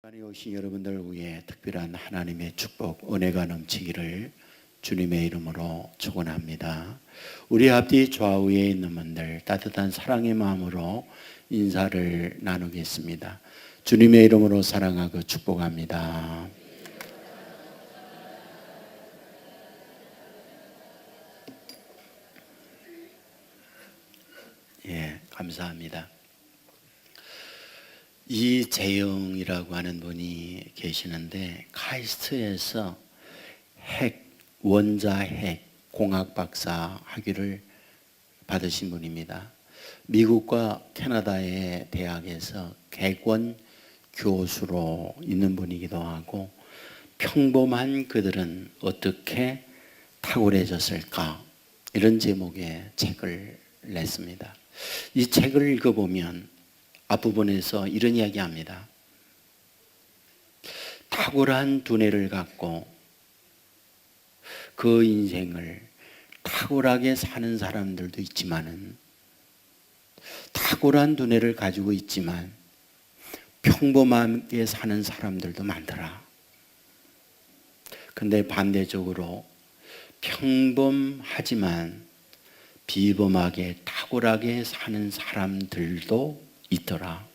시간에 오신 여러분들 위해 특별한 하나님의 축복, 은혜가 넘치기를 주님의 이름으로 축원합니다. 우리 앞뒤 좌우에 있는 분들 따뜻한 사랑의 마음으로 인사를 나누겠습니다. 주님의 이름으로 사랑하고 축복합니다. 감사합니다. 이재영이라고 하는 분이 계시는데 카이스트에서 원자핵 공학 박사 학위를 받으신 분입니다. 미국과 캐나다의 대학에서 객원 교수로 있는 분이기도 하고, 평범한 그들은 어떻게 탁월해졌을까, 이런 제목의 책을 냈습니다. 이 책을 읽어보면 앞부분에서 이런 이야기합니다. 탁월한 두뇌를 갖고 그 인생을 탁월하게 사는 사람들도 있지만은, 탁월한 두뇌를 가지고 있지만 평범하게 사는 사람들도 많더라. 근데 반대적으로 평범하지만 비범하게 탁월하게 사는 사람들도 있더라.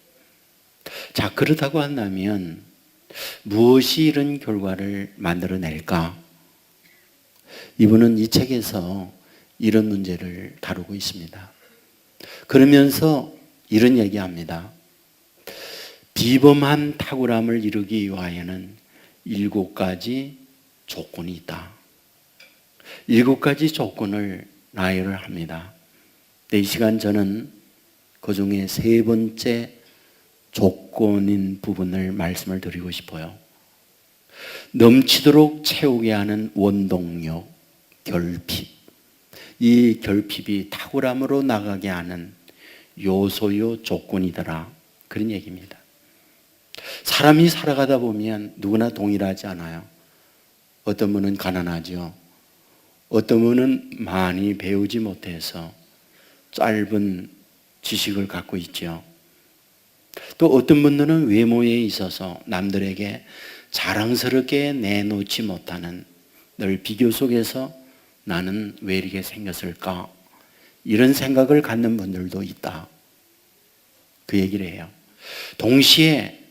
자, 그렇다고 한다면 무엇이 이런 결과를 만들어낼까? 이분은 이 책에서 이런 문제를 다루고 있습니다. 그러면서 이런 얘기합니다. 비범한 탁월함을 이루기 위하여는 7가지 조건이 있다. 7가지 조건을 나열을 합니다. 이 시간 저는 그 중에 3번째 조건인 부분을 말씀을 드리고 싶어요. 넘치도록 채우게 하는 원동력, 결핍. 이 결핍이 탁월함으로 나가게 하는 요소요 조건이더라, 그런 얘기입니다. 사람이 살아가다 보면 누구나 동일하지 않아요. 어떤 분은 가난하죠. 어떤 분은 많이 배우지 못해서 짧은 지식을 갖고 있죠. 또 어떤 분들은 외모에 있어서 남들에게 자랑스럽게 내놓지 못하는, 늘 비교 속에서 나는 왜 이렇게 생겼을까, 이런 생각을 갖는 분들도 있다, 그 얘기를 해요. 동시에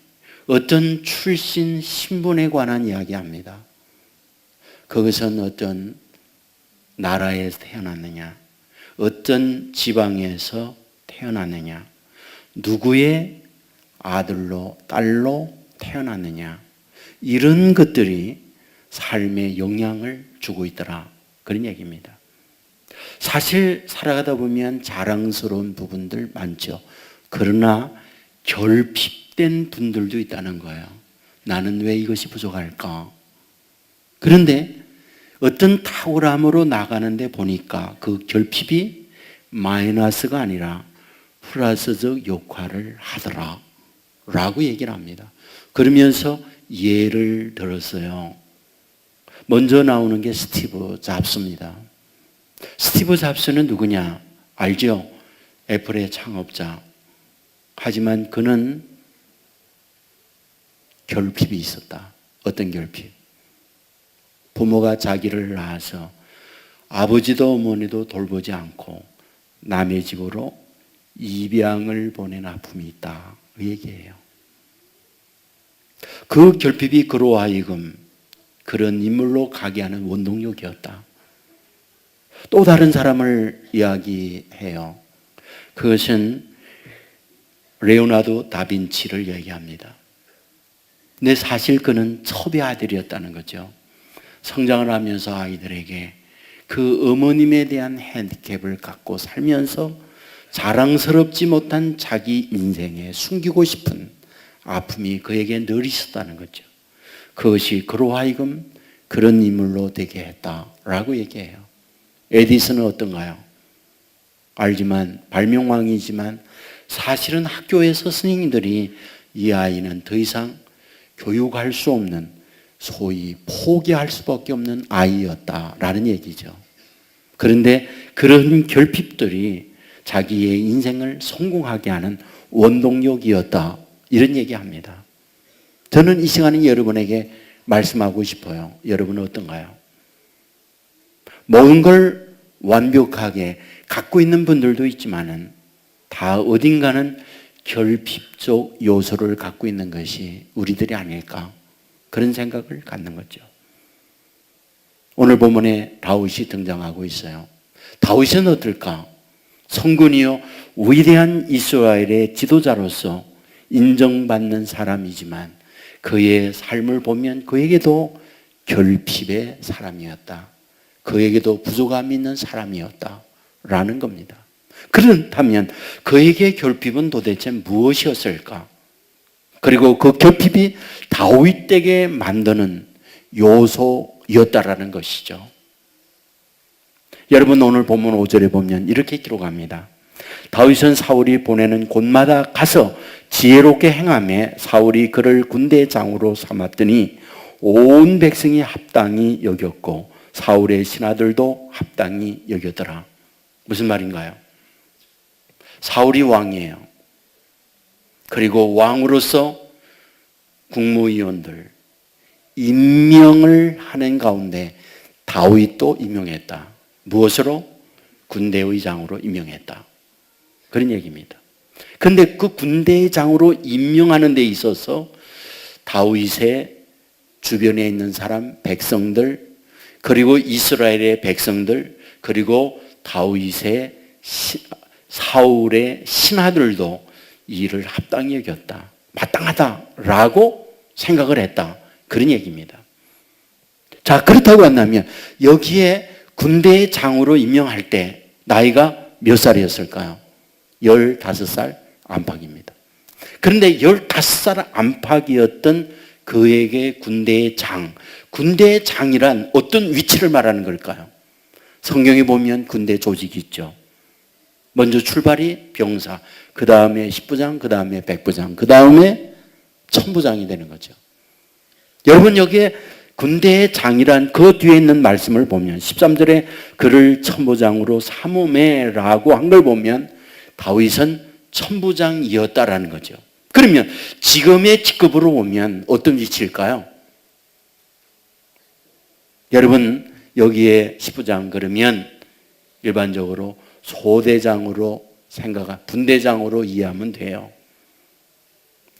어떤 출신 신분에 관한 이야기합니다. 그것은 어떤 나라에서 태어났느냐, 어떤 지방에서 태어났느냐, 누구의 아들로 딸로 태어났느냐, 이런 것들이 삶에 영향을 주고 있더라, 그런 얘기입니다. 사실 살아가다 보면 자랑스러운 부분들 많죠. 그러나 결핍된 분들도 있다는 거예요. 나는 왜 이것이 부족할까? 그런데 어떤 탁월함으로 나가는데 보니까 그 결핍이 마이너스가 아니라 플러스적 역할을 하더라 라고 얘기를 합니다. 그러면서 예를 들었어요. 먼저 나오는 게 스티브 잡스입니다. 스티브 잡스는 누구냐? 알죠? 애플의 창업자. 하지만 그는 결핍이 있었다. 어떤 결핍? 부모가 자기를 낳아서 아버지도 어머니도 돌보지 않고 남의 집으로 입양을 보낸 아픔이 있다, 그 얘기예요. 그 결핍이 그로 하여금 그런 인물로 가게 하는 원동력이었다. 또 다른 사람을 이야기해요. 그것은 레오나르도 다빈치를 얘기합니다. 근데 사실 그는 첩의 아들이었다는 거죠. 성장을 하면서 아이들에게 그 어머님에 대한 핸디캡을 갖고 살면서 자랑스럽지 못한 자기 인생에 숨기고 싶은 아픔이 그에게 늘 있었다는 거죠. 그것이 그로 하여금 그런 인물로 되게 했다라고 얘기해요. 에디슨은 어떤가요? 알지만 발명왕이지만 사실은 학교에서 스님들이 이 아이는 더 이상 교육할 수 없는, 소위 포기할 수밖에 없는 아이였다라는 얘기죠. 그런데 그런 결핍들이 자기의 인생을 성공하게 하는 원동력이었다, 이런 얘기합니다. 저는 이 시간에 여러분에게 말씀하고 싶어요. 여러분은 어떤가요? 모든 걸 완벽하게 갖고 있는 분들도 있지만은 다 어딘가는 결핍적 요소를 갖고 있는 것이 우리들이 아닐까, 그런 생각을 갖는 거죠. 오늘 본문에 다윗이 등장하고 있어요. 다윗은 어떨까? 성군이요 위대한 이스라엘의 지도자로서 인정받는 사람이지만 그의 삶을 보면 그에게도 결핍의 사람이었다. 그에게도 부족함이 있는 사람이었다라는 겁니다. 그렇다면 그에게 결핍은 도대체 무엇이었을까? 그리고 그 결핍이 다윗에게 만드는 요소였다라는 것이죠. 여러분, 오늘 본문 5절에 보면 이렇게 기록합니다. 다윗은 사울이 보내는 곳마다 가서 지혜롭게 행하며 사울이 그를 군대장으로 삼았더니 온 백성이 합당히 여겼고 사울의 신하들도 합당히 여겼더라. 무슨 말인가요? 사울이 왕이에요. 그리고 왕으로서 국무위원들 임명을 하는 가운데 다윗도 임명했다. 무엇으로? 군대의장으로 임명했다. 그런 얘기입니다. 그런데 그 군대장으로 임명하는 데 있어서 다윗의 주변에 있는 사람, 백성들, 그리고 이스라엘의 백성들, 그리고 다윗의 사울의 신하들도 이 일을 합당히 여겼다. 마땅하다라고 생각을 했다. 그런 얘기입니다. 자, 그렇다고 한다면 여기에 군대의 장으로 임명할 때 나이가 몇 살이었을까요? 15살 안팎입니다. 그런데 15살 안팎이었던 그에게 군대의 장이란 어떤 위치를 말하는 걸까요? 성경에 보면 군대 조직이 있죠. 먼저 출발이 병사, 그 다음에 10부장, 그 다음에 100부장, 그 다음에 1000부장이 되는 거죠. 여러분, 여기에 군대의 장이란 그 뒤에 있는 말씀을 보면 13절에 그를 1000부장으로 삼음해라고 한 걸 보면 다윗은 1000부장이었다라는 거죠. 그러면 지금의 직급으로 보면 어떤 위치일까요? 여러분, 여기에 10부장 그러면 일반적으로 소대장으로 분대장으로 이해하면 돼요.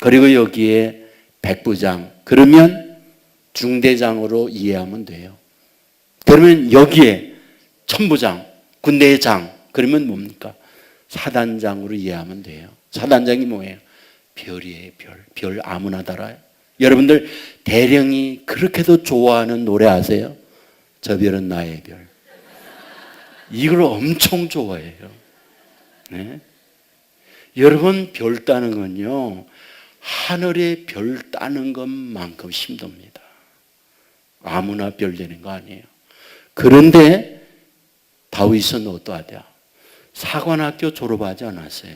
그리고 여기에 100부장 그러면 중대장으로 이해하면 돼요. 그러면 여기에 1000부장, 군대의 장 그러면 뭡니까? 사단장으로 이해하면 돼요. 사단장이 뭐예요? 별이에요. 별 아무나 달아요. 여러분들 대령이 그렇게도 좋아하는 노래 아세요? 저 별은 나의 별. 이걸 엄청 좋아해요. 네? 여러분, 별 따는 건요 하늘에 별 따는 것만큼 힘듭니다. 아무나 별 되는 거 아니에요. 그런데 다윗은 어떠하냐? 사관학교 졸업하지 않았어요.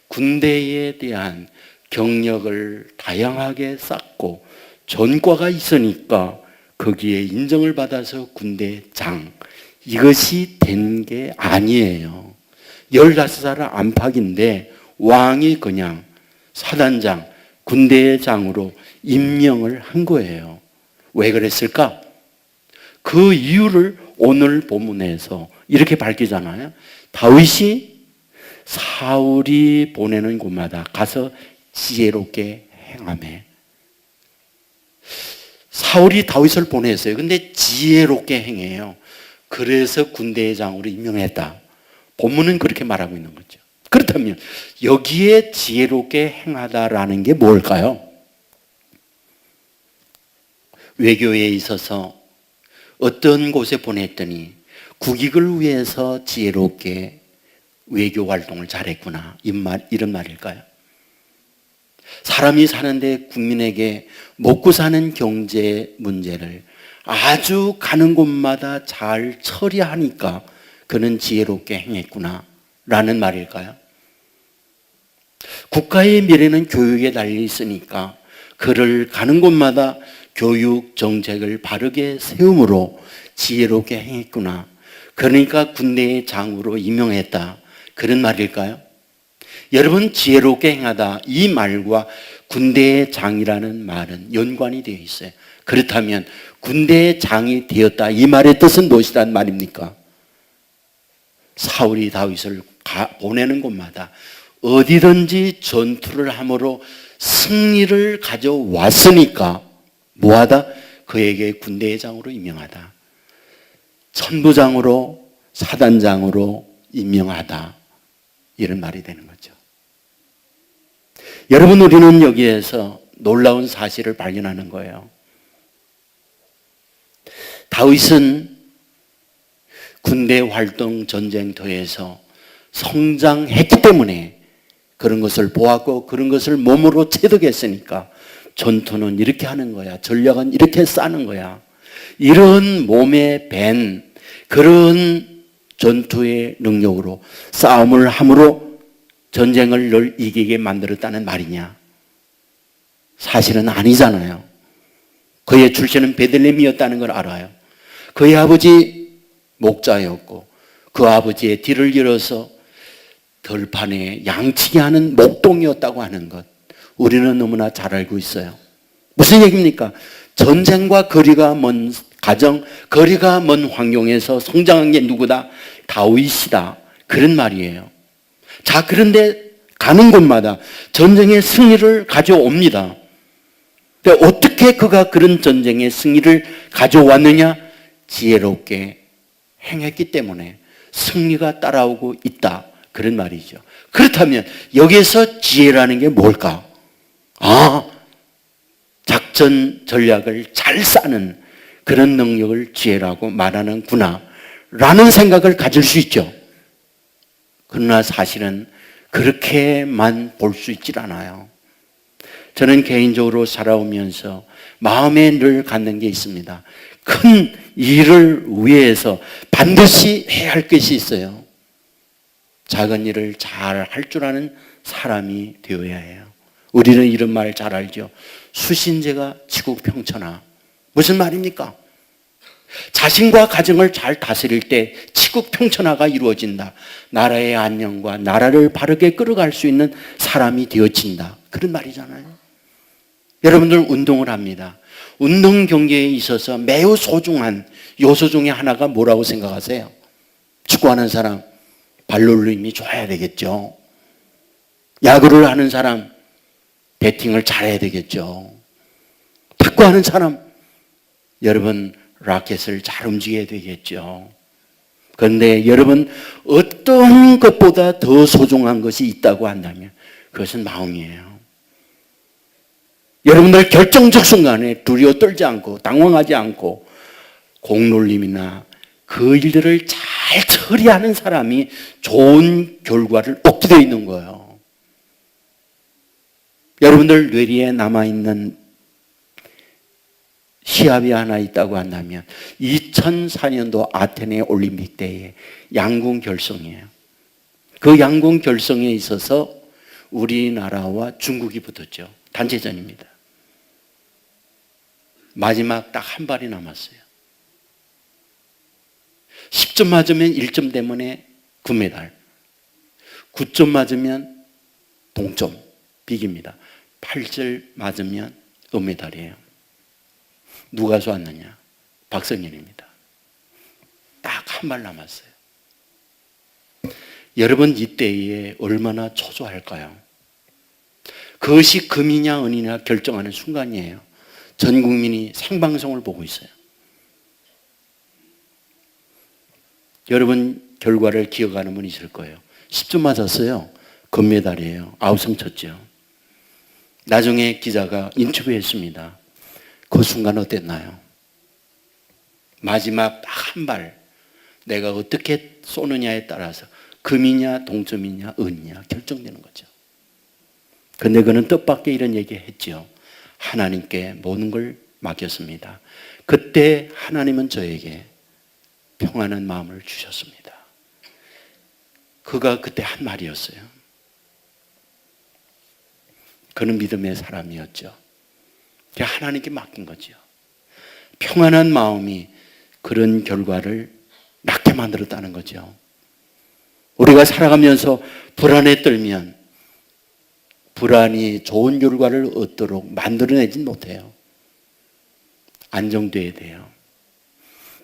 군대에 대한 경력을 다양하게 쌓고 전과가 있으니까 거기에 인정을 받아서 군대장, 이것이 된 게 아니에요. 15살 안팎인데 왕이 그냥 사단장, 군대의 장으로 임명을 한 거예요. 왜 그랬을까? 그 이유를 오늘 본문에서 이렇게 밝히잖아요. 다윗이 사울이 보내는 곳마다 가서 지혜롭게 행하며. 사울이 다윗을 보냈어요. 근데 지혜롭게 행해요. 그래서 군대의 장으로 임명했다. 본문은 그렇게 말하고 있는 거죠. 그렇다면 여기에 지혜롭게 행하다라는 게 뭘까요? 외교에 있어서 어떤 곳에 보냈더니 국익을 위해서 지혜롭게 외교 활동을 잘했구나, 이런 말일까요? 사람이 사는데 국민에게 먹고 사는 경제 문제를 아주 가는 곳마다 잘 처리하니까 그는 지혜롭게 행했구나 라는 말일까요? 국가의 미래는 교육에 달려 있으니까 그를 가는 곳마다 교육 정책을 바르게 세움으로 지혜롭게 행했구나, 그러니까 군대의 장으로 임명했다, 그런 말일까요? 여러분, 지혜롭게 행하다 이 말과 군대의 장이라는 말은 연관이 되어 있어요. 그렇다면 군대의 장이 되었다, 이 말의 뜻은 무엇이란 말입니까? 사울이 다윗을 보내는 곳마다 어디든지 전투를 함으로 승리를 가져왔으니까 뭐하다? 그에게 군대의 장으로 임명하다. 천부장으로, 사단장으로 임명하다. 이런 말이 되는 거죠. 여러분, 우리는 여기에서 놀라운 사실을 발견하는 거예요. 다윗은 군대 활동 전쟁터에서 성장했기 때문에 그런 것을 보았고 그런 것을 몸으로 체득했으니까 전투는 이렇게 하는 거야. 전략은 이렇게 싸는 거야. 이런 몸에 밴 그런 전투의 능력으로 싸움을 함으로 전쟁을 늘 이기게 만들었다는 말이냐? 사실은 아니잖아요. 그의 출신은 베들레헴이었다는 걸 알아요. 그의 아버지 목자였고 그 아버지의 뒤를 이어서 들판에 양치기 하는 목동이었다고 하는 것, 우리는 너무나 잘 알고 있어요. 무슨 얘기입니까? 전쟁과 거리가 먼 가정, 거리가 먼 환경에서 성장한 게 누구다? 다윗이다. 그런 말이에요. 자, 그런데 가는 곳마다 전쟁의 승리를 가져옵니다. 근데 어떻게 그가 그런 전쟁의 승리를 가져왔느냐? 지혜롭게 행했기 때문에 승리가 따라오고 있다. 그런 말이죠. 그렇다면 여기에서 지혜라는 게 뭘까? 작전 전략을 잘 짜는 그런 능력을 지혜라고 말하는구나 라는 생각을 가질 수 있죠. 그러나 사실은 그렇게만 볼 수 있질 않아요. 저는 개인적으로 살아오면서 마음에 늘 갖는 게 있습니다. 큰 일을 위해서 반드시 해야 할 것이 있어요. 작은 일을 잘 할 줄 아는 사람이 되어야 해요. 우리는 이런 말 잘 알죠. 수신제가 치국평천하. 무슨 말입니까? 자신과 가정을 잘 다스릴 때 치국평천하가 이루어진다. 나라의 안녕과 나라를 바르게 끌어갈 수 있는 사람이 되어진다. 그런 말이잖아요. 여러분들 운동을 합니다. 운동 경기에 있어서 매우 소중한 요소 중에 하나가 뭐라고 생각하세요? 축구하는 사람 발놀림이 힘이 좋아야 되겠죠. 야구를 하는 사람 배팅을 잘해야 되겠죠. 탁구하는 사람 여러분 라켓을 잘 움직여야 되겠죠. 그런데 여러분 어떤 것보다 더 소중한 것이 있다고 한다면 그것은 마음이에요. 여러분들 결정적 순간에 두려워 떨지 않고 당황하지 않고 공놀림이나 그 일들을 잘 처리하는 사람이 좋은 결과를 얻게 되어 있는 거예요. 여러분들 뇌리에 남아있는 시합이 하나 있다고 한다면 2004년도 아테네 올림픽 때의 양궁 결성이에요. 그 양궁 결성에 있어서 우리나라와 중국이 붙었죠. 단체전입니다. 마지막 딱 한 발이 남았어요. 10점 맞으면 1점 때문에 금메달, 9점 맞으면 동점, 비깁니다. 8점 맞으면 은메달이에요. 누가 쏘았느냐? 박성현입니다. 딱 한 발 남았어요. 여러분 이때에 얼마나 초조할까요? 그것이 금이냐 은이냐 결정하는 순간이에요. 전 국민이 생방송을 보고 있어요. 여러분 결과를 기억하는 분이 있을 거예요. 10점 맞았어요. 금메달이에요. 아우성 쳤죠. 나중에 기자가 인터뷰했습니다. 그 순간 어땠나요? 마지막 한 발 내가 어떻게 쏘느냐에 따라서 금이냐 동점이냐 은이냐 결정되는 거죠. 그런데 그는 뜻밖의 이런 얘기 했죠. 하나님께 모든 걸 맡겼습니다. 그때 하나님은 저에게 평안한 마음을 주셨습니다. 그가 그때 한 말이었어요. 그는 믿음의 사람이었죠. 하나님께 맡긴 거죠. 평안한 마음이 그런 결과를 낳게 만들었다는 거죠. 우리가 살아가면서 불안에 떨면 불안이 좋은 결과를 얻도록 만들어내지 못해요. 안정돼야 돼요.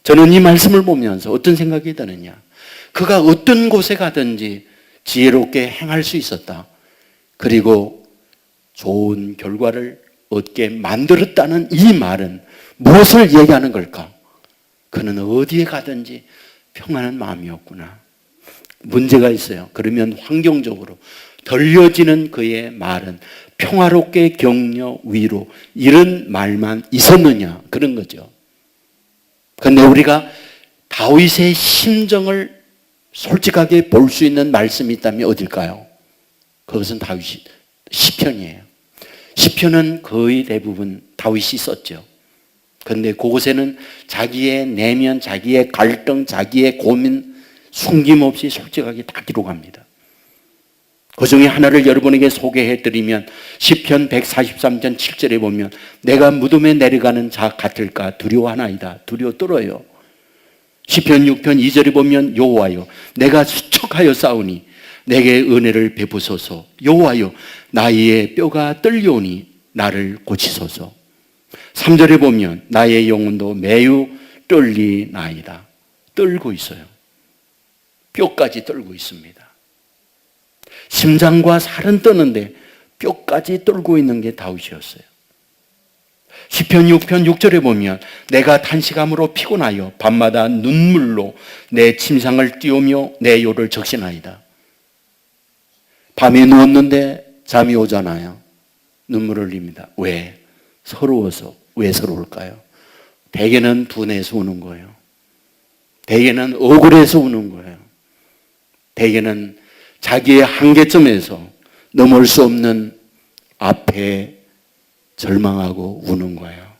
저는 이 말씀을 보면서 어떤 생각이 드느냐, 그가 어떤 곳에 가든지 지혜롭게 행할 수 있었다. 그리고 좋은 결과를 얻게 만들었다는 이 말은 무엇을 얘기하는 걸까? 그는 어디에 가든지 평안한 마음이었구나. 문제가 있어요. 그러면 환경적으로 들려지는 그의 말은 평화롭게 격려, 위로, 이런 말만 있었느냐, 그런 거죠. 그런데 우리가 다윗의 심정을 솔직하게 볼 수 있는 말씀이 있다면 어딜까요? 그것은 다윗이 시편이에요. 시편은 거의 대부분 다윗이 썼죠. 그런데 그곳에는 자기의 내면, 자기의 갈등, 자기의 고민 숨김없이 솔직하게 다 기록합니다. 그 중에 하나를 여러분에게 소개해드리면 시편 143편 7절에 보면 내가 무덤에 내려가는 자 같을까 두려워하나이다. 두려워 떨어요. 시편 6편 2절에 보면 여호와여 내가 수척하여 싸우니 내게 은혜를 베푸소서. 여호와여 나의 뼈가 떨려오니 나를 고치소서. 3절에 보면 나의 영혼도 매우 떨리나이다. 떨고 있어요. 뼈까지 떨고 있습니다. 심장과 살은 떠는데 뼈까지 떨고 있는 게 다윗이었어요. 시편 6편 6절에 보면 내가 탄식함으로 피곤하여 밤마다 눈물로 내 침상을 띄우며 내 요를 적시나이다. 밤에 누웠는데 잠이 오잖아요. 눈물을 흘립니다. 왜? 서러워서. 왜 서러울까요? 대개는 분해서 우는 거예요. 대개는 억울해서 우는 거예요. 대개는 자기의 한계점에서 넘을 수 없는 앞에 절망하고 우는 거예요.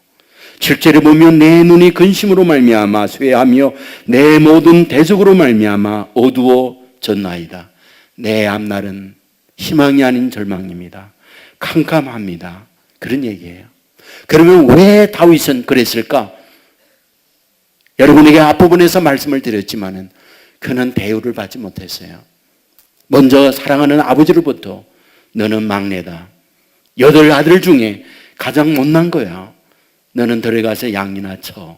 7절에 보면 내 눈이 근심으로 말미암아 쇠하며 내 모든 대적으로 말미암아 어두워졌나이다. 내 앞날은 희망이 아닌 절망입니다. 캄캄합니다. 그런 얘기예요. 그러면 왜 다윗은 그랬을까? 여러분에게 앞부분에서 말씀을 드렸지만은 그는 대우를 받지 못했어요. 먼저 사랑하는 아버지로부터 너는 막내다. 8 아들 중에 가장 못난 거야. 너는 들어가서 양이나 쳐.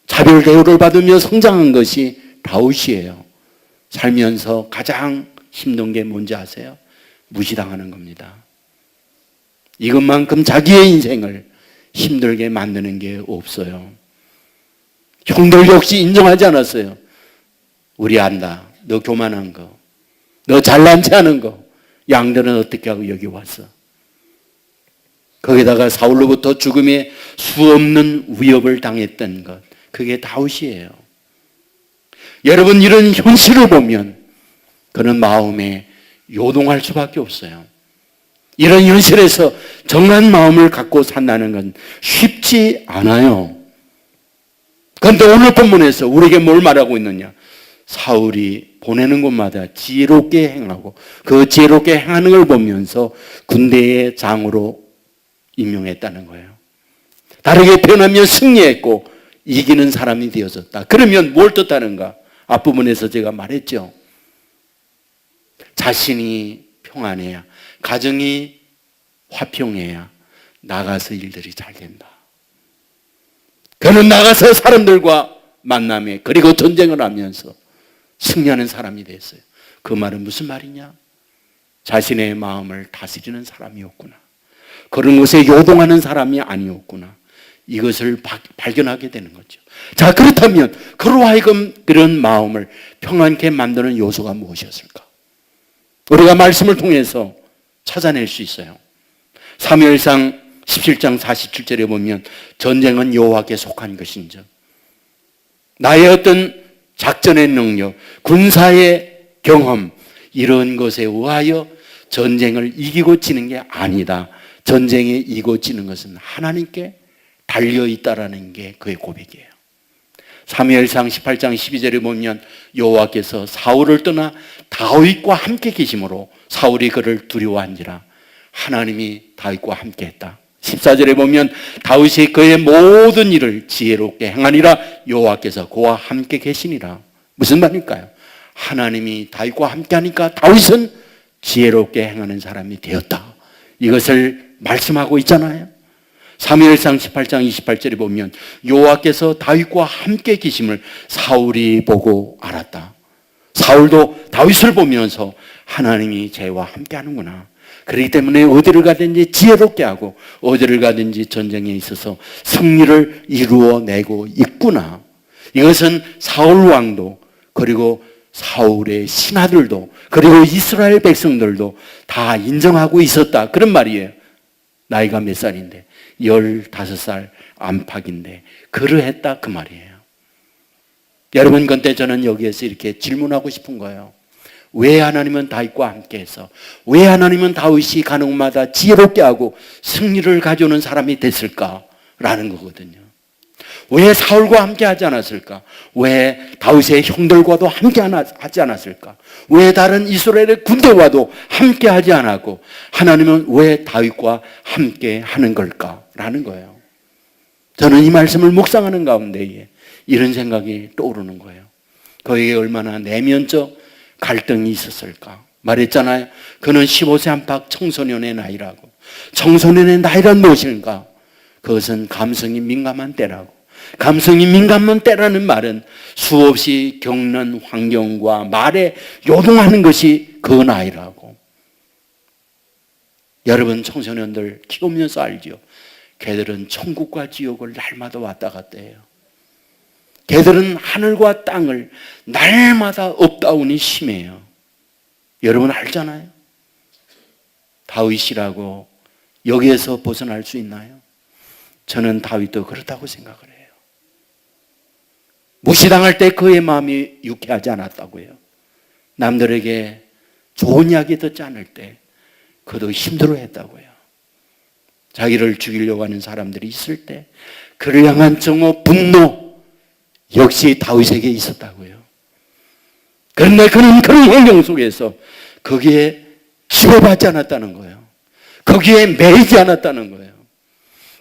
차별 대우를 받으며 성장한 것이 다윗이에요. 살면서 가장 힘든 게 뭔지 아세요? 무시당하는 겁니다. 이것만큼 자기의 인생을 힘들게 만드는 게 없어요. 형들 역시 인정하지 않았어요. 우리 안다. 너 교만한 거. 너 잘난 체 하는 거. 양들은 어떻게 하고 여기 왔어? 거기다가 사울로부터 죽음의 수없는 위협을 당했던 것. 그게 다윗이에요. 여러분 이런 현실을 보면 그는 마음에 요동할 수밖에 없어요. 이런 현실에서 정한 마음을 갖고 산다는 건 쉽지 않아요. 그런데 오늘 본문에서 우리에게 뭘 말하고 있느냐? 사울이 보내는 곳마다 지혜롭게 행하고 그 지혜롭게 행하는 걸 보면서 군대의 장으로 임명했다는 거예요. 다르게 표현하면 승리했고 이기는 사람이 되어졌다. 그러면 뭘 뜻하는가? 앞부분에서 제가 말했죠. 자신이 평안해야, 가정이 화평해야 나가서 일들이 잘 된다. 그는 나가서 사람들과 만남에 그리고 전쟁을 하면서 승리하는 사람이 됐어요. 그 말은 무슨 말이냐? 자신의 마음을 다스리는 사람이었구나. 그런 것에 요동하는 사람이 아니었구나. 이것을 발견하게 되는 거죠. 자, 그렇다면 그로 하여금 그런 마음을 평안케 만드는 요소가 무엇이었을까? 우리가 말씀을 통해서 찾아낼 수 있어요. 사무엘상 17장 47절에 보면 전쟁은 여호와께 속한 것인즉 나의 어떤 작전의 능력, 군사의 경험 이런 것에 의하여 전쟁을 이기고 지는 게 아니다. 전쟁에 이기고 지는 것은 하나님께 달려있다라는 게 그의 고백이에요. 사무엘상 18장 12절에 보면 여호와께서 사울을 떠나 다윗과 함께 계심으로 사울이 그를 두려워한지라 하나님이 다윗과 함께 했다. 14절에 보면 다윗이 그의 모든 일을 지혜롭게 행하니라 여호와께서 그와 함께 계시니라. 무슨 말일까요? 하나님이 다윗과 함께 하니까 다윗은 지혜롭게 행하는 사람이 되었다. 이것을 말씀하고 있잖아요. 사무엘상 18장 28절에 보면 여호와께서 다윗과 함께 계심을 사울이 보고 알았다. 사울도 다윗을 보면서 하나님이 쟤와 함께 하는구나. 그렇기 때문에 어디를 가든지 지혜롭게 하고 어디를 가든지 전쟁에 있어서 승리를 이루어내고 있구나. 이것은 사울 왕도 그리고 사울의 신하들도 그리고 이스라엘 백성들도 다 인정하고 있었다. 그런 말이에요. 나이가 몇 살인데 15살 안팎인데 그러했다 그 말이에요. 여러분, 그런데 저는 여기에서 이렇게 질문하고 싶은 거예요. 왜 하나님은 다윗과 함께해서 왜 하나님은 다윗이 가는 곳마다 지혜롭게 하고 승리를 가져오는 사람이 됐을까라는 거거든요. 왜 사울과 함께 하지 않았을까? 왜 다윗의 형들과도 함께 하지 않았을까? 왜 다른 이스라엘의 군대와도 함께 하지 않았고 하나님은 왜 다윗과 함께 하는 걸까라는 거예요. 저는 이 말씀을 묵상하는 가운데에 이런 생각이 떠오르는 거예요. 그에게 얼마나 내면적 갈등이 있었을까? 말했잖아요. 그는 15세 안팎 청소년의 나이라고. 청소년의 나이란 무엇인가? 그것은 감성이 민감한 때라고. 감성이 민감한 때라는 말은 수없이 겪는 환경과 말에 요동하는 것이 그 나이라고. 여러분, 청소년들 키우면서 알죠? 걔들은 천국과 지옥을 날마다 왔다 갔다 해요. 걔들은 하늘과 땅을 날마다 업다운이 심해요. 여러분 알잖아요. 다윗이라고 여기에서 벗어날 수 있나요? 저는 다윗도 그렇다고 생각을 해요. 무시당할 때 그의 마음이 유쾌하지 않았다고요. 남들에게 좋은 이야기 듣지 않을 때 그도 힘들어했다고요. 자기를 죽이려고 하는 사람들이 있을 때 그를 향한 정오, 분노 역시 다윗에게 있었다고요. 그런데 그는 그런 환경 속에서 거기에 지배받지 않았다는 거예요. 거기에 매이지 않았다는 거예요.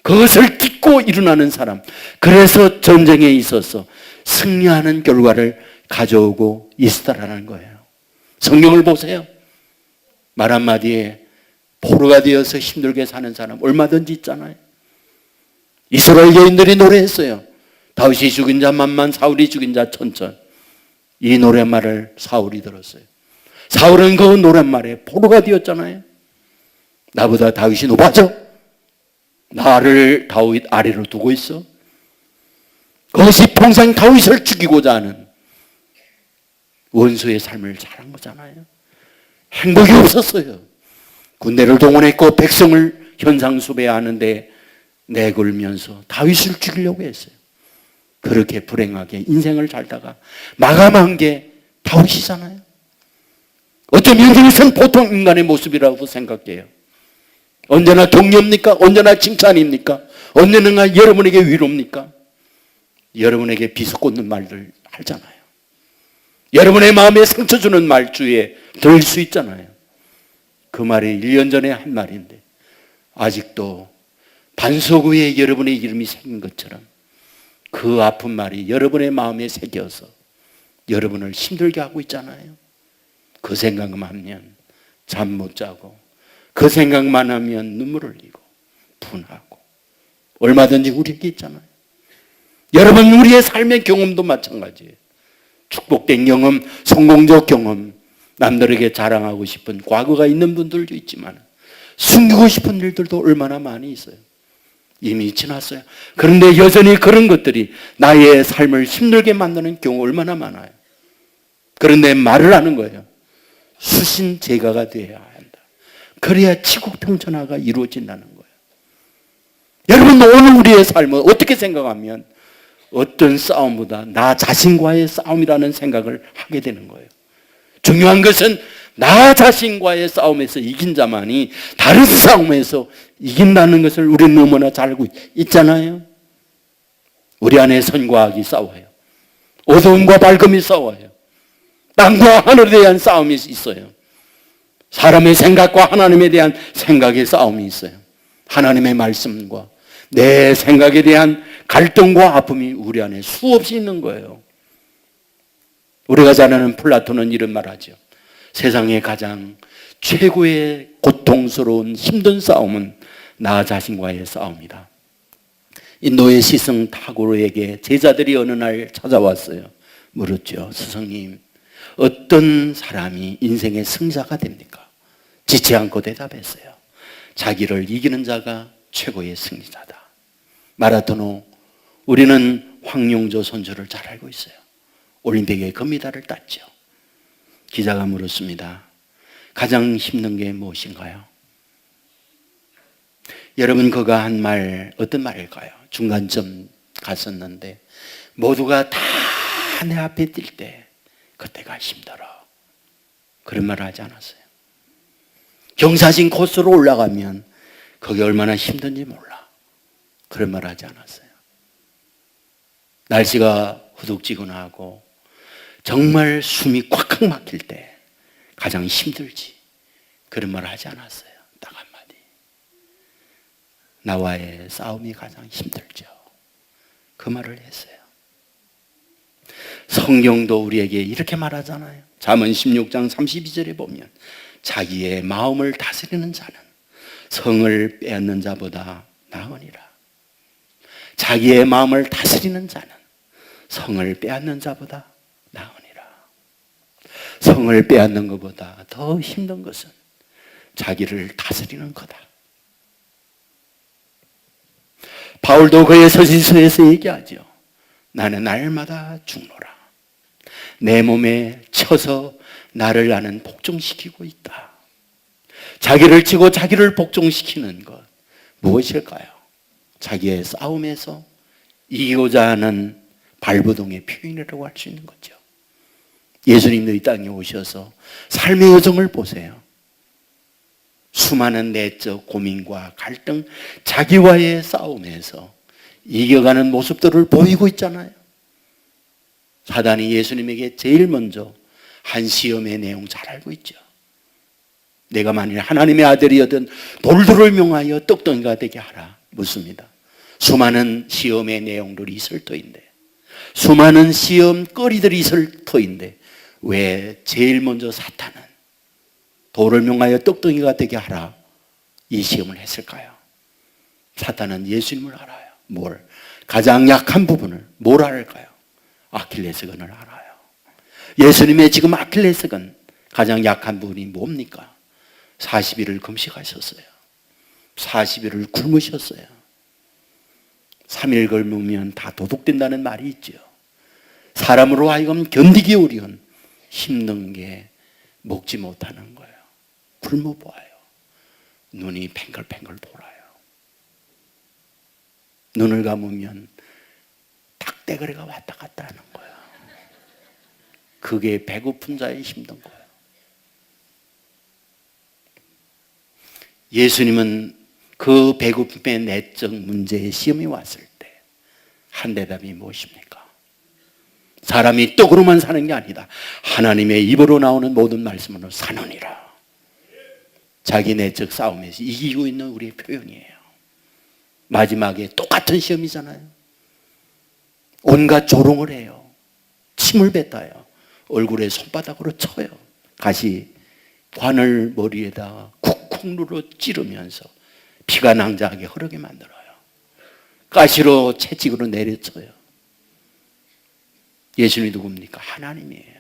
그것을 딛고 일어나는 사람, 그래서 전쟁에 있어서 승리하는 결과를 가져오고 있었다라는 거예요. 성경을 보세요. 말 한마디에 포로가 되어서 힘들게 사는 사람 얼마든지 있잖아요. 이스라엘 여인들이 노래했어요. 다윗이 죽인 자 만만, 사울이 죽인 자 천천. 이 노랫말을 사울이 들었어요. 사울은 그 노랫말에 포로가 되었잖아요. 나보다 다윗이 높아져? 나를 다윗 아래로 두고 있어? 그것이 평생 다윗을 죽이고자 하는 원수의 삶을 살한 거잖아요. 행복이 없었어요. 군대를 동원했고 백성을 현상수배하는데 내걸면서 다윗을 죽이려고 했어요. 그렇게 불행하게 인생을 살다가 마감한 게 다윗이잖아요. 어쩌면 이것은 보통 인간의 모습이라고 생각해요. 언제나 격려입니까? 언제나 칭찬입니까? 언제나 여러분에게 위로입니까? 여러분에게 비속꽂는 말들 하잖아요. 여러분의 마음에 상처 주는 말 주위에 들을 수 있잖아요. 그 말이 1년 전에 한 말인데 아직도 반석 위에 여러분의 이름이 새긴 것처럼 그 아픈 말이 여러분의 마음에 새겨서 여러분을 힘들게 하고 있잖아요. 그 생각만 하면 잠 못 자고 그 생각만 하면 눈물을 흘리고 분하고 얼마든지 우리에게 있잖아요. 여러분, 우리의 삶의 경험도 마찬가지예요. 축복된 경험, 성공적 경험, 남들에게 자랑하고 싶은 과거가 있는 분들도 있지만 숨기고 싶은 일들도 얼마나 많이 있어요. 이미 지났어요. 그런데 여전히 그런 것들이 나의 삶을 힘들게 만드는 경우 얼마나 많아요. 그런데 말을 하는 거예요. 수신제가가 되어야 한다. 그래야 치국평천화가 이루어진다는 거예요. 여러분, 오늘 우리의 삶은 어떻게 생각하면 어떤 싸움보다 나 자신과의 싸움이라는 생각을 하게 되는 거예요. 중요한 것은 나 자신과의 싸움에서 이긴 자만이 다른 싸움에서 이긴다는 것을 우리는 너무나 잘 알고 있잖아요. 우리 안에 선과 악이 싸워요. 어두움과 밝음이 싸워요. 땅과 하늘에 대한 싸움이 있어요. 사람의 생각과 하나님에 대한 생각의 싸움이 있어요. 하나님의 말씀과 내 생각에 대한 갈등과 아픔이 우리 안에 수없이 있는 거예요. 우리가 잘 아는 플라톤은 이런 말 하죠. 세상에 가장 최고의 고통스러운 힘든 싸움은 나 자신과의 싸움이다. 인도의 시승 타고르에게 제자들이 어느 날 찾아왔어요. 물었죠. 스승님, 어떤 사람이 인생의 승자가 됩니까? 지치 않고 대답했어요. 자기를 이기는 자가 최고의 승리자다. 마라톤 후 우리는 황용조 선수를 잘 알고 있어요. 올림픽에 금메달을 땄죠. 기자가 물었습니다. 가장 힘든 게 무엇인가요? 여러분, 그가 한 말 어떤 말일까요? 중간점 갔었는데 모두가 다 내 앞에 뛸 때 그때가 힘들어. 그런 말을 하지 않았어요. 경사진 코스로 올라가면 그게 얼마나 힘든지 몰라. 그런 말을 하지 않았어요. 날씨가 후둑지근하고 정말 숨이 꽉꽉 막힐 때 가장 힘들지. 그런 말을 하지 않았어요. 딱 한마디. 나와의 싸움이 가장 힘들죠. 그 말을 했어요. 성경도 우리에게 이렇게 말하잖아요. 잠언 16장 32절에 보면 자기의 마음을 다스리는 자는 성을 빼앗는 자보다 나으니라. 자기의 마음을 다스리는 자는 성을 빼앗는 자보다 나으니라. 성을 빼앗는 것보다 더 힘든 것은 자기를 다스리는 거다. 바울도 그의 서신서에서 얘기하죠. 나는 날마다 죽노라. 내 몸에 쳐서 나를 나는 복종시키고 있다. 자기를 치고 자기를 복종시키는 것 무엇일까요? 자기의 싸움에서 이기고자 하는 발버둥의 표현이라고 할 수 있는 거죠. 예수님도 이 땅에 오셔서 삶의 여정을 보세요. 수많은 내적 고민과 갈등, 자기와의 싸움에서 이겨가는 모습들을 보이고 있잖아요. 사단이 예수님에게 제일 먼저 한 시험의 내용 잘 알고 있죠. 내가 만일 하나님의 아들이었던 돌들을 명하여 떡덩이가 되게 하라 묻습니다. 수많은 시험의 내용들이 있을 터인데, 수많은 시험거리들이 있을 터인데 왜 제일 먼저 사탄은 돌을 명하여 떡덩이가 되게 하라 이 시험을 했을까요? 사탄은 예수님을 알아요. 뭘? 가장 약한 부분을 뭘 알까요? 아킬레스건을 알아요. 예수님의 지금 아킬레스건 가장 약한 부분이 뭡니까? 40일을 금식하셨어요. 40일을 굶으셨어요. 3일 굶으면 다 도둑된다는 말이 있죠. 사람으로 하여금 견디기 어려운 힘든 게 먹지 못하는 거예요. 굶어 보아요. 눈이 팽글팽글 돌아요. 눈을 감으면 닭대가리가 왔다 갔다 하는 거예요. 그게 배고픈 자의 힘든 거예요. 예수님은 그 배고픔의 내적 문제에 시험이 왔을 때 한 대답이 무엇입니까? 사람이 떡으로만 사는 게 아니다. 하나님의 입으로 나오는 모든 말씀으로 사느니라. 자기 내적 싸움에서 이기고 있는 우리의 표현이에요. 마지막에 똑같은 시험이잖아요. 온갖 조롱을 해요. 침을 뱉어요. 얼굴에 손바닥으로 쳐요. 가시 관을 머리에다가 쿡쿡 눌러 찌르면서 피가 낭자하게 흐르게 만들어요. 가시로 채찍으로 내려쳐요. 예수님이 누굽니까? 하나님이에요.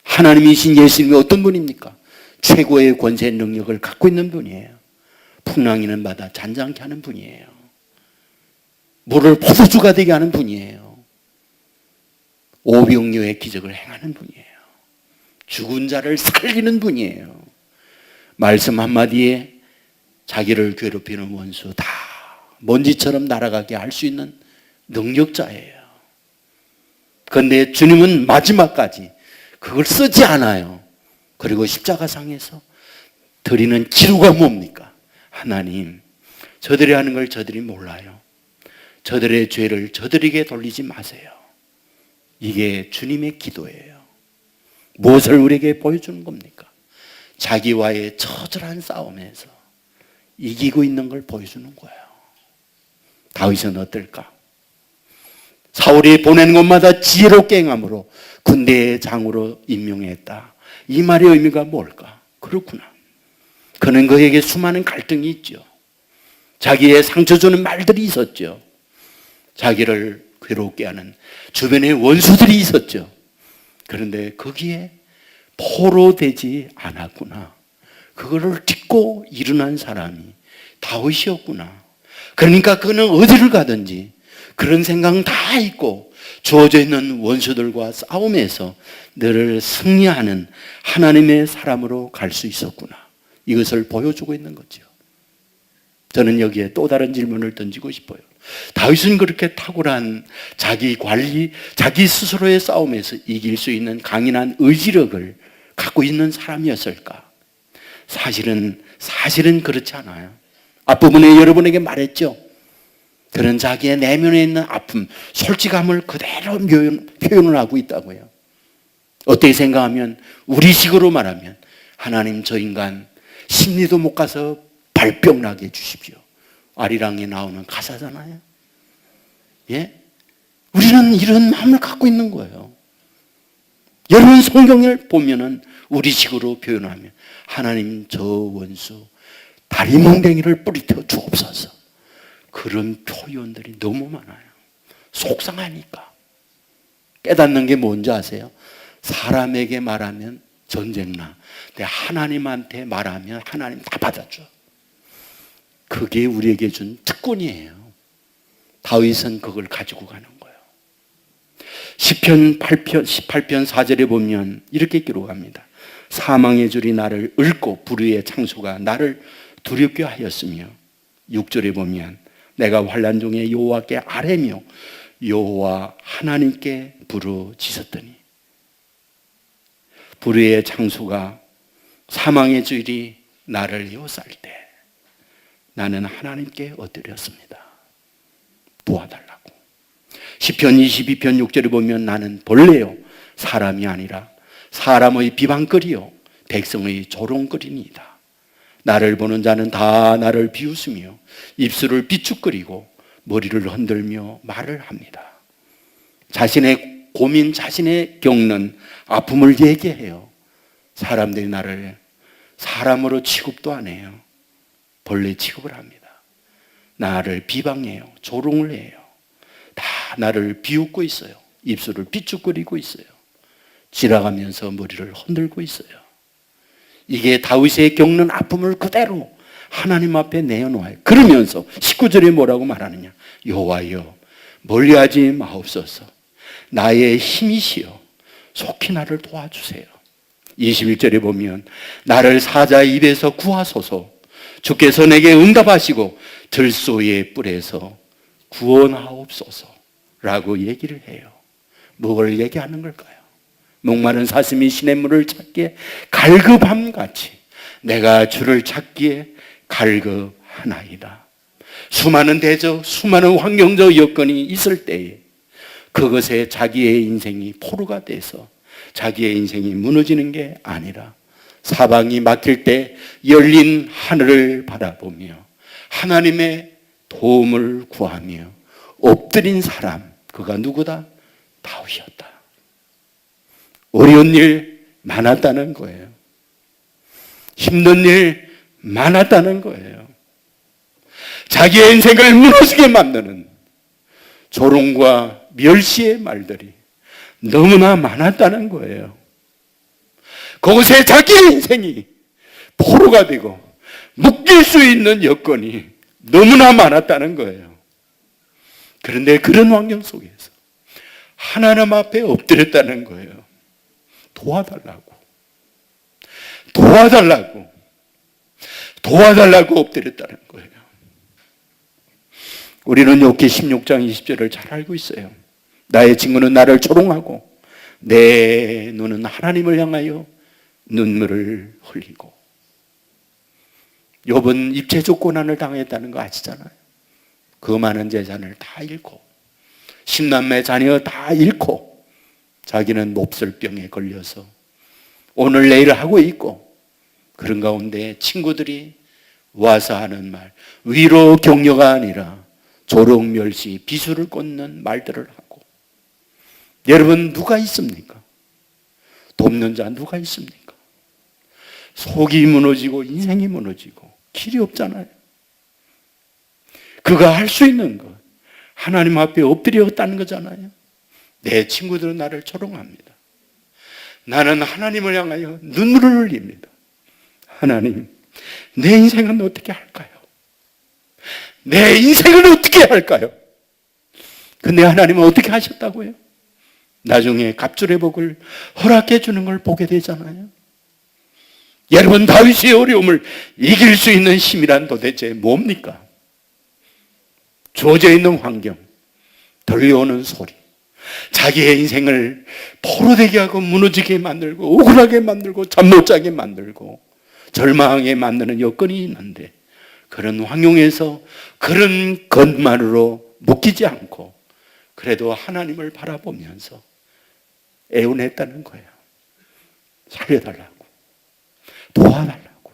하나님이신 예수님이 어떤 분입니까? 최고의 권세 능력을 갖고 있는 분이에요. 풍랑이는 바다 잔잔케 하는 분이에요. 물을 포도주가 되게 하는 분이에요. 오병이어의 기적을 행하는 분이에요. 죽은 자를 살리는 분이에요. 말씀 한마디에 자기를 괴롭히는 원수 다 먼지처럼 날아가게 할 수 있는 능력자예요. 그런데 주님은 마지막까지 그걸 쓰지 않아요. 그리고 십자가상에서 드리는 기도가 뭡니까? 하나님, 저들이 하는 걸 저들이 몰라요. 저들의 죄를 저들에게 돌리지 마세요. 이게 주님의 기도예요. 무엇을 우리에게 보여주는 겁니까? 자기와의 처절한 싸움에서 이기고 있는 걸 보여주는 거예요. 다윗은 어떨까? 사울이 보낸 곳마다 지혜롭게 행함으로 군대의 장으로 임명했다. 이 말의 의미가 뭘까? 그렇구나. 그는 그에게 수많은 갈등이 있죠. 자기의 상처 주는 말들이 있었죠. 자기를 괴롭게 하는 주변의 원수들이 있었죠. 그런데 거기에 포로되지 않았구나. 그거를 딛고 일어난 사람이 다윗이었구나. 그러니까 그는 어디를 가든지 그런 생각은 다 있고 주어져 있는 원수들과 싸움에서 늘 승리하는 하나님의 사람으로 갈 수 있었구나. 이것을 보여주고 있는 거죠. 저는 여기에 또 다른 질문을 던지고 싶어요. 다윗은 그렇게 탁월한 자기 관리, 자기 스스로의 싸움에서 이길 수 있는 강인한 의지력을 갖고 있는 사람이었을까? 사실은 그렇지 않아요. 앞부분에 여러분에게 말했죠. 그는 자기의 내면에 있는 아픔, 솔직함을 그대로 표현을 하고 있다고요. 어떻게 생각하면 우리식으로 말하면 하나님 저 인간 심리도 못 가서 발병나게 해주십시오. 아리랑에 나오는 가사잖아요. 예? 우리는 이런 마음을 갖고 있는 거예요. 여러분 성경을 보면은 우리식으로 표현하면 하나님 저 원수 다리몽댕이를 뿌리켜 주옵소서. 그런 표현들이 너무 많아요. 속상하니까. 깨닫는 게 뭔지 아세요? 사람에게 말하면 전쟁나. 근데 하나님한테 말하면 하나님 다 받아줘. 그게 우리에게 준 특권이에요. 다윗은 그걸 가지고 가는 거예요. 시편 18편 4절에 보면 이렇게 기록합니다. 사망의 줄이 나를 읊고 불의의 창수가 나를 두렵게 하였으며 6절에 보면 내가 환난 중에 여호와께 아뢰며 여호와 하나님께 부르짖었더니 불의의 창수가 사망의 줄이 나를 에워쌀 때 나는 하나님께 엎드렸습니다. 도와달라고. 시편 22편 6절에 보면 나는 벌레요 사람이 아니라 사람의 비방거리요 백성의 조롱거리니이다. 나를 보는 자는 다 나를 비웃으며 입술을 비축거리고 머리를 흔들며 말을 합니다. 자신의 고민, 자신의 겪는 아픔을 얘기해요. 사람들이 나를 사람으로 취급도 안 해요. 벌레 취급을 합니다. 나를 비방해요. 조롱을 해요. 다 나를 비웃고 있어요. 입술을 비축거리고 있어요. 지나가면서 머리를 흔들고 있어요. 이게 다윗의 겪는 아픔을 그대로 하나님 앞에 내어놓아요. 그러면서 19절에 뭐라고 말하느냐? 여호와여 멀리하지 마옵소서. 나의 힘이시여 속히 나를 도와주세요. 21절에 보면 나를 사자의 입에서 구하소서. 주께서 내게 응답하시고 들소의 뿔에서 구원하옵소서 라고 얘기를 해요. 뭘 얘기하는 걸까요? 목마른 사슴이 시냇물을 찾기에 갈급함같이 내가 주를 찾기에 갈급하나이다. 수많은 대적, 수많은 환경적 여건이 있을 때에 그것에 자기의 인생이 포로가 돼서 자기의 인생이 무너지는 게 아니라 사방이 막힐 때 열린 하늘을 바라보며 하나님의 도움을 구하며 엎드린 사람, 그가 누구다? 다윗이었다. 어려운 일 많았다는 거예요. 힘든 일 많았다는 거예요. 자기의 인생을 무너지게 만드는 조롱과 멸시의 말들이 너무나 많았다는 거예요. 그곳에 자기의 인생이 포로가 되고 묶일 수 있는 여건이 너무나 많았다는 거예요. 그런데 그런 환경 속에서 하나님 앞에 엎드렸다는 거예요. 도와달라고 엎드렸다는 거예요. 우리는 욥기 16장 20절을 잘 알고 있어요. 나의 친구는 나를 조롱하고 내 눈은 하나님을 향하여 눈물을 흘리고. 욥은 입체적 고난을 당했다는 거 아시잖아요. 그 많은 재산을 다 잃고 10남매 자녀 다 잃고 자기는 몹쓸병에 걸려서 오늘 내일 하고 있고, 그런 가운데 친구들이 와서 하는 말, 위로 격려가 아니라 조롱 멸시 비수를 꽂는 말들을 하고. 여러분 누가 있습니까? 돕는 자 누가 있습니까? 속이 무너지고 인생이 무너지고 길이 없잖아요. 그가 할 수 있는 것, 하나님 앞에 엎드렸다는 거잖아요. 내 친구들은 나를 조롱합니다. 나는 하나님을 향하여 눈물을 흘립니다. 하나님, 내 인생은 어떻게 할까요? 내 인생을 어떻게 할까요? 근데 하나님은 어떻게 하셨다고요? 나중에 갑절의 복을 허락해 주는 걸 보게 되잖아요. 여러분, 다윗의 어려움을 이길 수 있는 힘이란 도대체 뭡니까? 주어져 있는 환경, 들려오는 소리, 자기의 인생을 포로되게 하고 무너지게 만들고 억울하게 만들고 잠 못 자게 만들고 절망하게 만드는 여건이 있는데, 그런 환경에서 그런 것만으로 묶이지 않고 그래도 하나님을 바라보면서 애원했다는 거예요. 살려달라고, 도와달라고.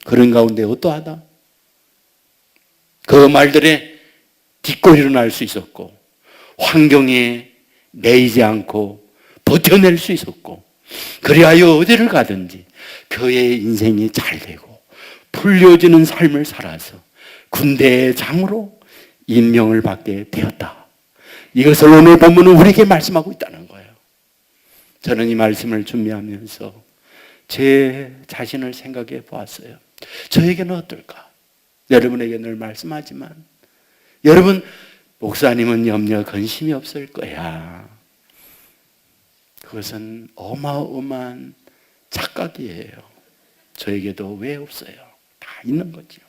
그런 가운데 어떠하다? 그 말들에 딛고 일어날 수 있었고, 환경에 매이지 않고 버텨낼 수 있었고, 그리하여 어디를 가든지 그의 인생이 잘 되고 풀려지는 삶을 살아서 군대의 장으로 임명을 받게 되었다. 이것을 오늘 본문은 우리에게 말씀하고 있다는 거예요. 저는 이 말씀을 준비하면서 제 자신을 생각해 보았어요. 저에게는 어떨까? 여러분에게 늘 말씀하지만, 여러분, 목사님은 염려 근심이 없을 거야. 그것은 어마어마한 착각이에요. 저에게도 왜 없어요? 다 있는 거죠.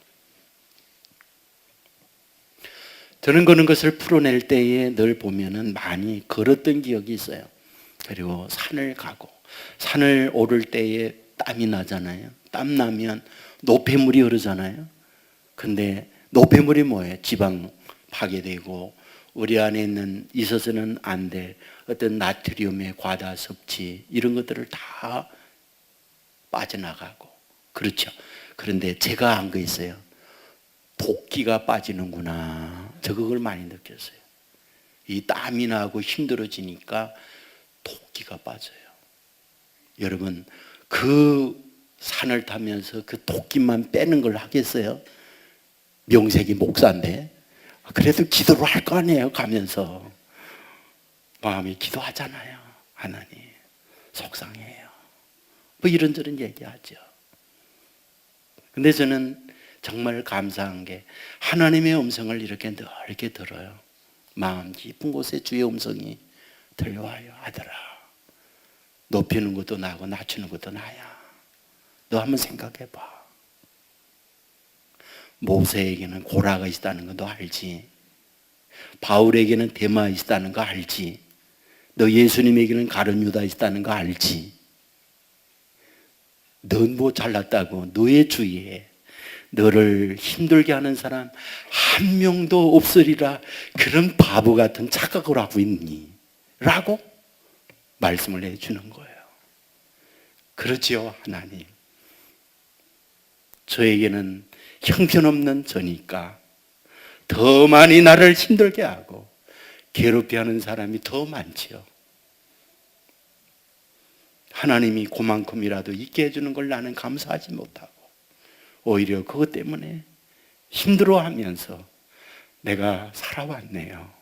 저는 그런 것을 풀어낼 때에 늘 보면은 많이 걸었던 기억이 있어요. 그리고 산을 가고, 산을 오를 때에 땀이 나잖아요. 땀 나면 노폐물이 흐르잖아요. 근데 노폐물이 뭐예요? 지방 파괴되고 우리 안에 있는 있어서는 안 될 어떤 나트륨의 과다 섭취, 이런 것들을 다 빠져나가고 그렇죠. 그런데 제가 안 거 있어요. 도끼가 빠지는구나. 저 그걸 많이 느꼈어요. 이 땀이 나고 힘들어지니까 도끼가 빠져요. 여러분, 그 산을 타면서 그 도끼만 빼는 걸 하겠어요? 명색이 목사인데. 그래도 기도를 할 거 아니에요. 가면서 마음이 기도하잖아요. 하나님 속상해요. 뭐 이런저런 얘기하죠. 근데 저는 정말 감사한 게 하나님의 음성을 이렇게 넓게 들어요. 마음 깊은 곳에 주의 음성이 들려와요. 아들아, 높이는 것도 나고 낮추는 것도 나야. 너 한번 생각해 봐. 모세에게는 고라가 있다는 거 너 알지? 바울에게는 데마 있다는 거 알지? 너 예수님에게는 가룟 유다 있다는 거 알지? 넌 뭐 잘났다고 너의 주위에 너를 힘들게 하는 사람 한 명도 없으리라 그런 바보 같은 착각을 하고 있니? 라고 말씀을 해주는 거예요. 그렇지요, 하나님. 저에게는 형편없는 저니까 더 많이 나를 힘들게 하고 괴롭게 하는 사람이 더 많지요. 하나님이 그만큼이라도 있게 해주는 걸 나는 감사하지 못하고 오히려 그것 때문에 힘들어하면서 내가 살아왔네요.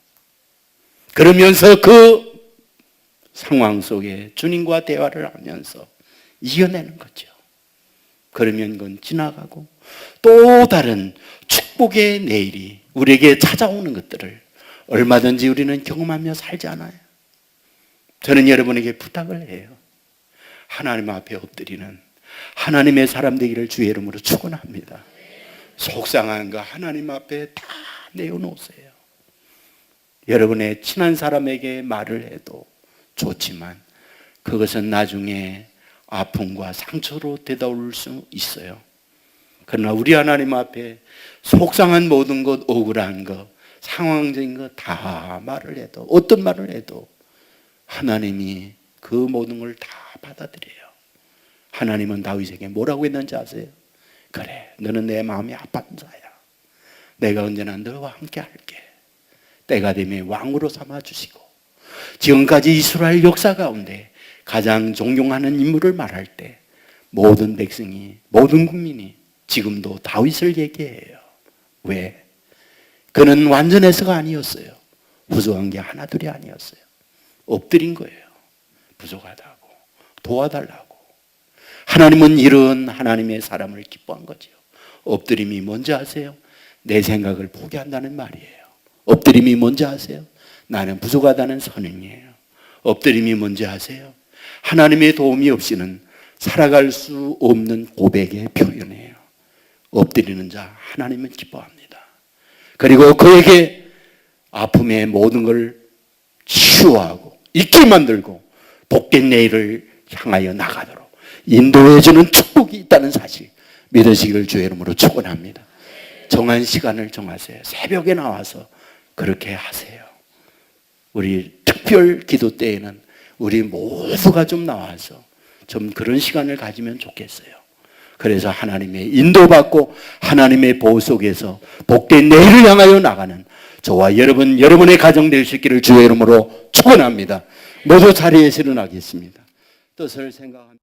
그러면서 그 상황 속에 주님과 대화를 하면서 이겨내는 거죠. 그러면 그건 지나가고 또 다른 축복의 내일이 우리에게 찾아오는 것들을 얼마든지 우리는 경험하며 살잖아요. 저는 여러분에게 부탁을 해요. 하나님 앞에 엎드리는 하나님의 사람 되기를 주의 이름으로 축원합니다. 속상한 거 하나님 앞에 다 내어놓으세요. 여러분의 친한 사람에게 말을 해도 좋지만 그것은 나중에 아픔과 상처로 되돌아올 수 있어요. 그러나 우리 하나님 앞에 속상한 모든 것, 억울한 것, 상황적인 것 다 말을 해도, 어떤 말을 해도 하나님이 그 모든 걸 다 받아들여요. 하나님은 다윗에게 뭐라고 했는지 아세요? 그래, 너는 내 마음이 아팠던 자야. 내가 언제나 너와 함께 할게. 때가 되면 왕으로 삼아주시고 지금까지 이스라엘 역사 가운데 가장 존경하는 인물을 말할 때 모든 백성이, 모든 국민이 지금도 다윗을 얘기해요. 왜? 그는 완전해서가 아니었어요. 부족한 게 하나둘이 아니었어요. 엎드린 거예요. 부족하다고, 도와달라고. 하나님은 이런 하나님의 사람을 기뻐한 거죠. 엎드림이 뭔지 아세요? 내 생각을 포기한다는 말이에요. 엎드림이 뭔지 아세요? 나는 부족하다는 선언이에요. 엎드림이 뭔지 아세요? 하나님의 도움이 없이는 살아갈 수 없는 고백의 표현이에요. 엎드리는 자 하나님은 기뻐합니다. 그리고 그에게 아픔의 모든 걸 치유하고 잊게 만들고 복된 내일을 향하여 나가도록 인도해주는 축복이 있다는 사실 믿으시길 주의 이름으로 축원합니다. 정한 시간을 정하세요. 새벽에 나와서 그렇게 하세요. 우리 특별 기도 때에는 우리 모두가 좀 나와서 좀 그런 시간을 가지면 좋겠어요. 그래서 하나님의 인도받고 하나님의 보호 속에서 복된 내일을 향하여 나가는 저와 여러분, 여러분의 가정 될 수 있기를 주의 이름으로 축원합니다. 모두 자리에서 일어나겠습니다. 뜻을 생각합니다.